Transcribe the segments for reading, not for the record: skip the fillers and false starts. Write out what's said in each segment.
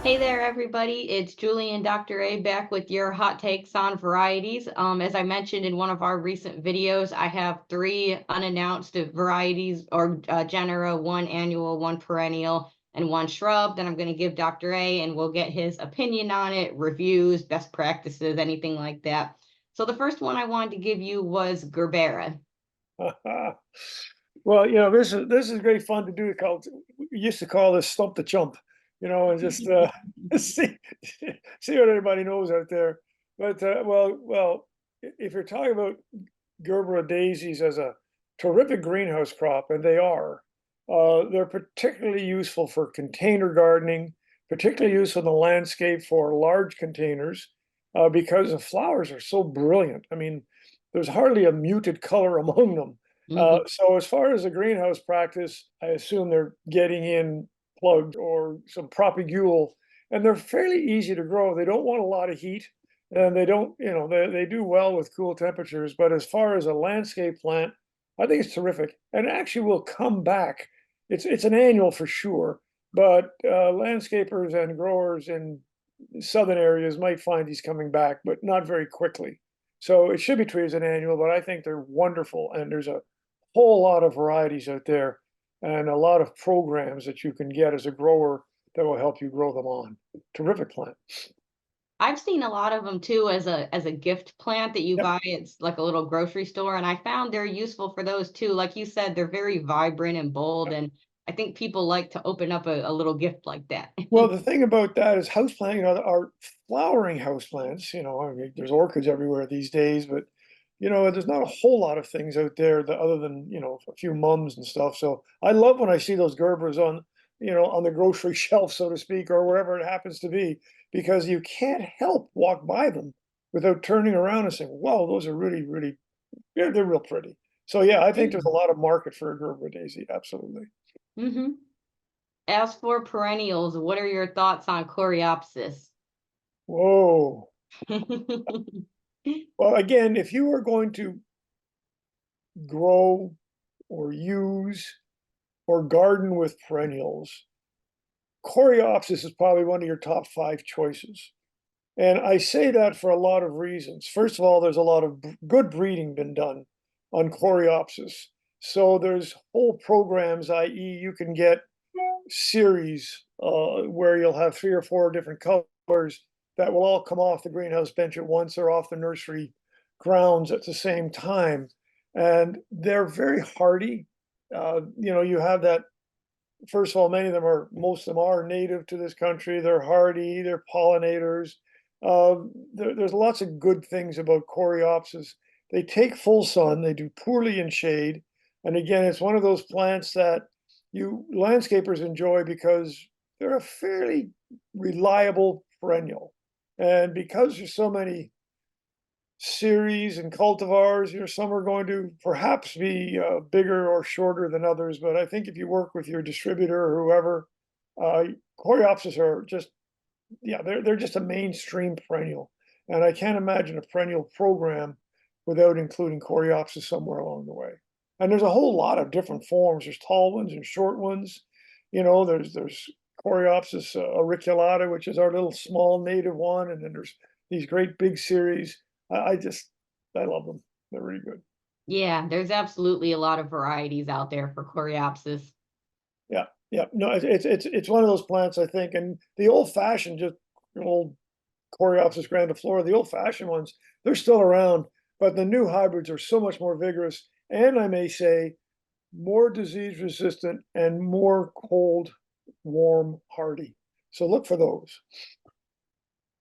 Hey there, everybody. It's Julie and Dr. A back with your hot takes on varieties. As I mentioned in one of our recent videos, I have three unannounced varieties or genera, one annual, one perennial, and one shrub that I'm going to give Dr. A, and we'll get his opinion on it, reviews, best practices, anything like that. So the first one I wanted to give you was Gerbera. Well, this is great fun to do. We used to call this stump the chump, and just see see what everybody knows out there. But if you're talking about Gerbera daisies as a terrific greenhouse crop, and they are, they're particularly useful for container gardening, particularly useful in the landscape for large containers, because the flowers are so brilliant. I mean, there's hardly a muted color among them. Mhm. So as far as a greenhouse practice, I assume they're getting in plugged or some propagule, and they're fairly easy to grow. They don't want a lot of heat, and they don't, they do well with cool temperatures. But as far as a landscape plant, I think it's terrific, and actually will come back. It's an annual for sure, but landscapers and growers in southern areas might find he's coming back, but not very quickly. So it should be treated as an annual, but I think they're wonderful, and there's a whole lot of varieties out there and a lot of programs that you can get as a grower that will help you grow them on. Terrific plant. I've seen a lot of them too as a gift plant that you Yep. buy. It's like a little grocery store, and I found they're useful for those too. Like you said, they're very vibrant and bold, Yep. and I think people like to open up a little gift like that. Well, the thing about that is houseplant, are flowering houseplants. I mean, there's orchids everywhere these days, but there's not a whole lot of things out there that other than, a few mums and stuff. So I love when I see those Gerberas on the grocery shelf, so to speak, or wherever it happens to be, because you can't help walk by them without turning around and saying, "Wow, those are really, really, they're real pretty." So yeah, I think there's a lot of market for a Gerbera daisy. Absolutely. Hmm. As for perennials, what are your thoughts on Coreopsis? Whoa. Well, again, if you are going to grow or use or garden with perennials, Coreopsis is probably one of your top five choices. And I say that for a lot of reasons. First of all, there's a lot of good breeding been done on Coreopsis. So there's whole programs, i.e., you can get series where you'll have three or four different colors that will all come off the greenhouse bench at once or off the nursery grounds at the same time. And they're very hardy. You have that. First of all, most of them are native to this country. They're hardy, they're pollinators. There's lots of good things about Coreopsis. They take full sun, they do poorly in shade. And again, it's one of those plants that you landscapers enjoy because they're a fairly reliable perennial. And because there's so many series and cultivars, some are going to perhaps be bigger or shorter than others. But I think if you work with your distributor or whoever, uh, Coreopsis are just, yeah, they're just a mainstream perennial. And I can't imagine a perennial program without including Coreopsis somewhere along the way. And there's a whole lot of different forms. There's tall ones and short ones. There's Coreopsis auriculata, which is our little small native one, and then there's these great big series. I love them. They're really good. Yeah, there's absolutely a lot of varieties out there for Coreopsis. Yeah, yeah. No, it's one of those plants, I think, and the old fashioned, just old Coreopsis grandiflora, the old fashioned ones, they're still around, but the new hybrids are so much more vigorous, and I may say more disease resistant and more cold, warm, hardy. So look for those.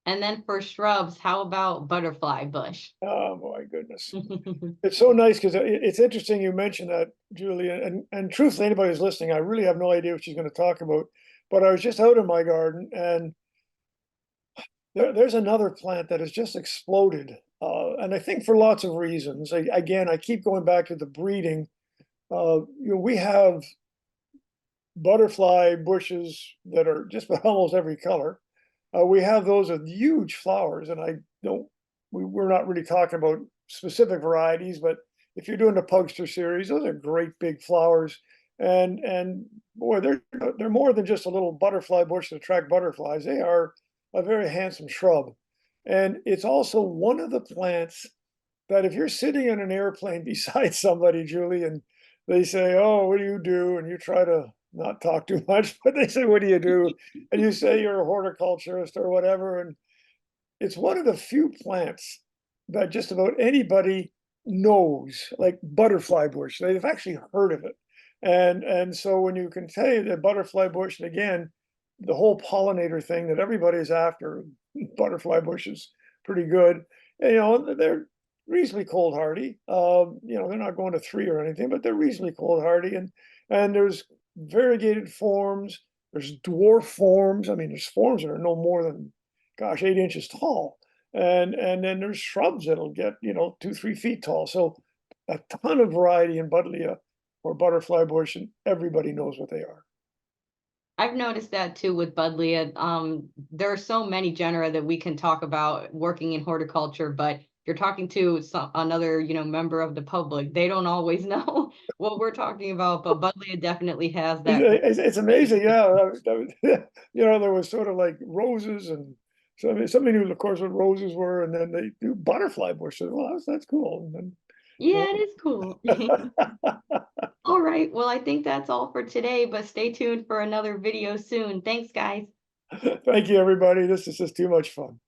And then for shrubs, how about butterfly bush? Oh my goodness. It's so nice because it's interesting you mentioned that, Julia. And truthfully, anybody who's listening, I really have no idea what she's going to talk about. But I was just out in my garden, and there's another plant that has just exploded. And I think for lots of reasons. Again, I keep going back to the breeding. We have butterfly bushes that are just about almost every color. We have those with huge flowers, and I don't. We're not really talking about specific varieties, but if you're doing the Pugster series, those are great big flowers. And boy, they're more than just a little butterfly bush to attract butterflies. They are a very handsome shrub. And it's also one of the plants that if you're sitting in an airplane beside somebody, Julie, and they say, "Oh, what do you do?" and you try to not talk too much, but they say, "What do you do?" and you say you're a horticulturist or whatever, and it's one of the few plants that just about anybody knows, like butterfly bush. They've actually heard of it. And so when you can say the butterfly bush, and again, the whole pollinator thing that everybody's after, butterfly bush is pretty good. And, they're reasonably cold hardy. They're not going to 3 or anything, but they're reasonably cold hardy. And there's variegated forms, there's dwarf forms. I mean, there's forms that are no more than, gosh, 8 inches tall. And then there's shrubs that'll get, 2, 3 feet tall. So a ton of variety in Buddleia or butterfly bush, and everybody knows what they are. I've noticed that too with Buddleia. There are so many genera that we can talk about working in horticulture, but if you're talking to another, member of the public, they don't always know what we're talking about. But Buddleia definitely has that. It's amazing, yeah. There was sort of like roses, and somebody knew, of course, what roses were, and then they do butterfly bushes. Well, that's cool. And Yeah, it is cool. All right. Well, I think that's all for today, but stay tuned for another video soon. Thanks, guys. thank you, everybody. This is just too much fun.